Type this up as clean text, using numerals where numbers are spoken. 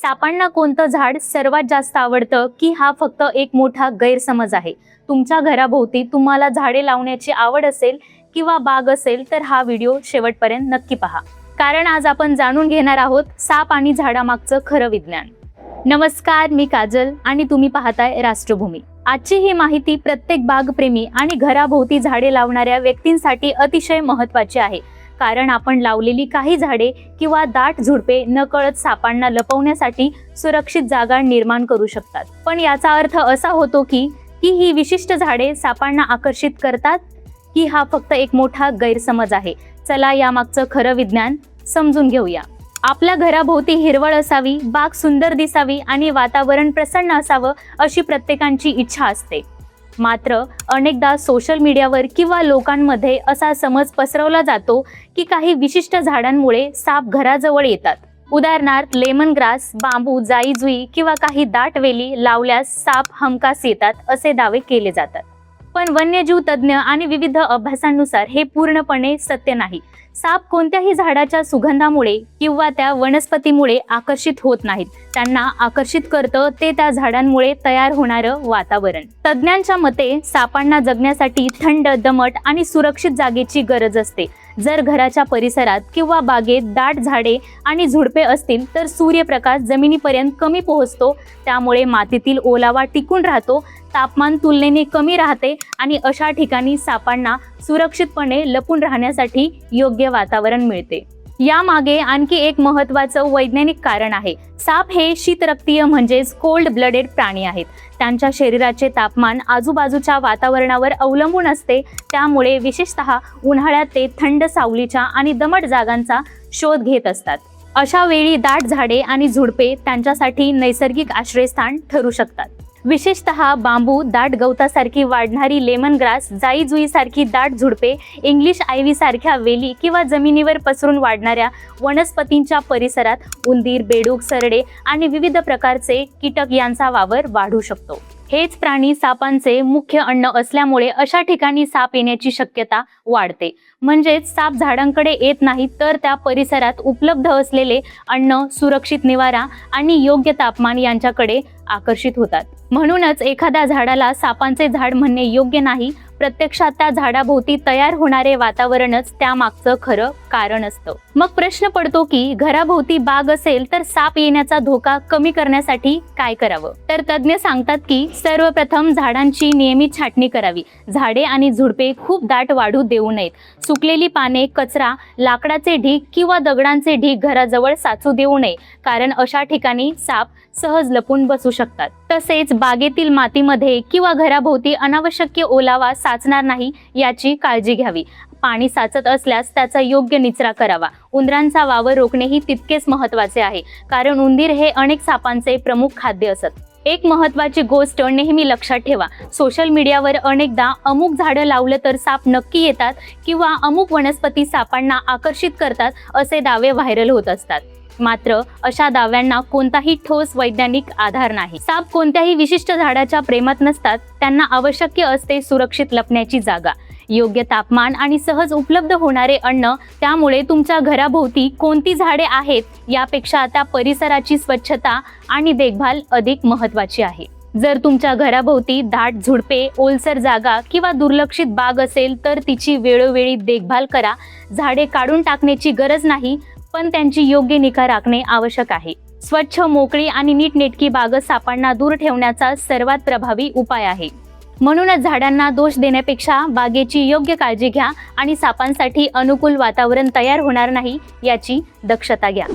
सापांना कोणतं झाड सर्वात जास्त आवडतं की हा फक्त एक मोठा गैरसमज आहे? तुमच्या घराभोवती तुम्हाला झाडे लावण्याची आवड असेल किंवा बाग असेल तर हा व्हिडिओ शेवटपर्यंत नक्की पहा, कारण आज आपण जाणून घेणार आहोत साप आणि झाडामागचं खरं विज्ञान. नमस्कार, मी काजल आणि तुम्ही पाहताय राष्ट्रभूमी. आजची ही माहिती प्रत्येक बागप्रेमी आणि घराभोवती झाडे लावणाऱ्या व्यक्तींसाठी अतिशय महत्त्वाची आहे, कारण आपण लावलेली काही झाडे किंवा दाट झुडपे नकळत सापांना लपवण्यासाठी सुरक्षित जागा निर्माण करू शकतात. पण याचा अर्थ असा होतो की ही विशिष्ट झाडे सापांना आकर्षित करतात की हा फक्त एक मोठा गैरसमज आहे? चला यामागचं खरं विज्ञान समजून घेऊया. आपल्या घराभोवती हिरवळ असावी, बाग सुंदर दिसावी आणि वातावरण प्रसन्न असावं अशी प्रत्येकाची इच्छा असते. मात्र अनेकदा सोशल मीडियावर किंवा लोकांमध्ये असा समज पसरवला जातो की काही विशिष्ट झाडांमुळे साप घराजवळ येतात. उदाहरणार्थ लेमन ग्रास, बांबू, जाई-जुई किंवा काही दाट वेली लावल्यास साप हमखास येतात असे दावे केले जातात. पण वन्यजीव तज्ज्ञ आणि विविध अभ्यासांनुसार हे पूर्णपणे सत्य नाही. साप कोणत्याही झाडाच्या सुगंधामुळे किंवा त्या वनस्पतीमुळे आकर्षित होत नाहीत. त्यांना आकर्षित करतं ते त्या झाडांमुळे तयार होणारं वातावरण. तज्ज्ञांच्या मते सापांना जगण्यासाठी थंड, दमट आणि सुरक्षित जागेची गरज असते. जर घराच्या परिसरात किंवा बागेत दाट झाडे आणि झुडपे असतील तर सूर्यप्रकाश जमिनीपर्यंत कमी पोहोचतो, त्यामुळे मातीतील ओलावा टिकून राहतो, तापमान तुलनेने कमी राहते आणि अशा ठिकाणी सापांना सुरक्षितपणे लपून राहण्यासाठी योग्य वातावरण मिळते. यामागे आणखी एक महत्त्वाचं वैज्ञानिक कारण आहे. साप हे शीतरक्तीय म्हणजेच कोल्ड ब्लडेड प्राणी आहेत. त्यांच्या शरीराचे तापमान आजूबाजूच्या वातावरणावर अवलंबून असते, त्यामुळे विशेषतः उन्हाळ्यात ते थंड सावलीच्या आणि दमट जागांचा शोध घेत असतात. अशा वेळी दाट झाडे आणि झुडपे त्यांच्यासाठी नैसर्गिक आश्रयस्थान ठरू शकतात. विशेषतः बांबू, दाट गवतासारखी वाढणारी लेमन ग्रास, जाई-जुई सारखी दाट झुडपे, इंग्लिश आयव्ही सारख्या वेली किंवा जमिनीवर पसरून वाढणाऱ्या वनस्पतींच्या परिसरात उंदीर, बेडूक, सरडे आणि विविध प्रकारचे कीटक यांचा वावर वाढू शकतो. हेच प्राणी सापांचे मुख्य अन्न असल्यामुळे अशा ठिकाणी साप येण्याची शक्यता वाढते. म्हणजेच साप झाडांकडे येत नाही तर त्या परिसरात उपलब्ध असलेले अन्न, सुरक्षित निवारा आणि योग्य तापमान यांच्याकडे आकर्षित होतात. म्हणूनच एखाद्या झाडाला सापांचे झाड म्हणणे योग्य नाही. प्रत्यक्षात त्या झाडाभोवती तयार होणारे वातावरणच त्यामागचं खरं कारण असतं. मग प्रश्न पडतो की घराभोवती बाग असेल तर साप येण्याचा धोका कमी करण्यासाठी काय करावं? तर तज्ज्ञ सांगतात की सर्वप्रथम झाडांची नियमित छाटणी करावी. झाडे आणि झुडपे खूप दाट वाढू देऊ नयेत. सुकलेली पाने, कचरा, लाकडाचे ढीग किंवा दगडांचे ढीग घराजवळ साचू देऊ नये, कारण अशा ठिकाणी साप सहज लपून बसू शकतात. तसेच बागेतील मातीमध्ये किंवा घराभोवती अनावश्यक ओलावा साचणार नाही याची काळजी घ्यावी. पाणी साचत असल्यास त्याचा योग्य निचरा करावा. उंदरांचा वावर रोखणेही तितकेच महत्त्वाचे आहे, कारण उंदीर हे अनेक सापांचे प्रमुख खाद्य असत. एक महत्त्वाची गोष्ट नेहमी लक्षात ठेवा, सोशल मीडियावर अनेकदा अमुक झाडं लावलं तर साप नक्की येतात किंवा अमुक वनस्पती सापांना आकर्षित करतात असे दावे व्हायरल होत असतात. मात्र अशा दाव्यांना कोणताही ठोस वैज्ञानिक आधार नाही. साप कोणत्याही विशिष्ट झाडाच्या प्रेमात नसतात. त्यांना आवश्यक असते सुरक्षित लपण्याची जागा, योग्य तापमान आणि सहज उपलब्ध होणारे अन्न. त्यामुळे तुमच्या घराभोवती कोणती झाडे आहेत यापेक्षा त्या परिसराची स्वच्छता आणि देखभाल अधिक महत्त्वाची आहे. जर तुमच्या घराभोवती दाट झुडपे, ओलसर जागा किंवा दुर्लक्षित बाग असेल तर तिची वेळोवेळी देखभाल करा. झाडे काढून टाकण्याची गरज नाही, पण त्यांची योग्य निगा राखणे आवश्यक आहे. स्वच्छ, मोकळी आणि नीटनेटकी बाग सापांना दूर ठेवण्याचा सर्वात प्रभावी उपाय आहे. म्हणूनच झाडांना दोष देण्यापेक्षा बागेची योग्य काळजी घ्या आणि सापांसाठी अनुकूल वातावरण तयार होणार नाही याची दक्षता घ्या.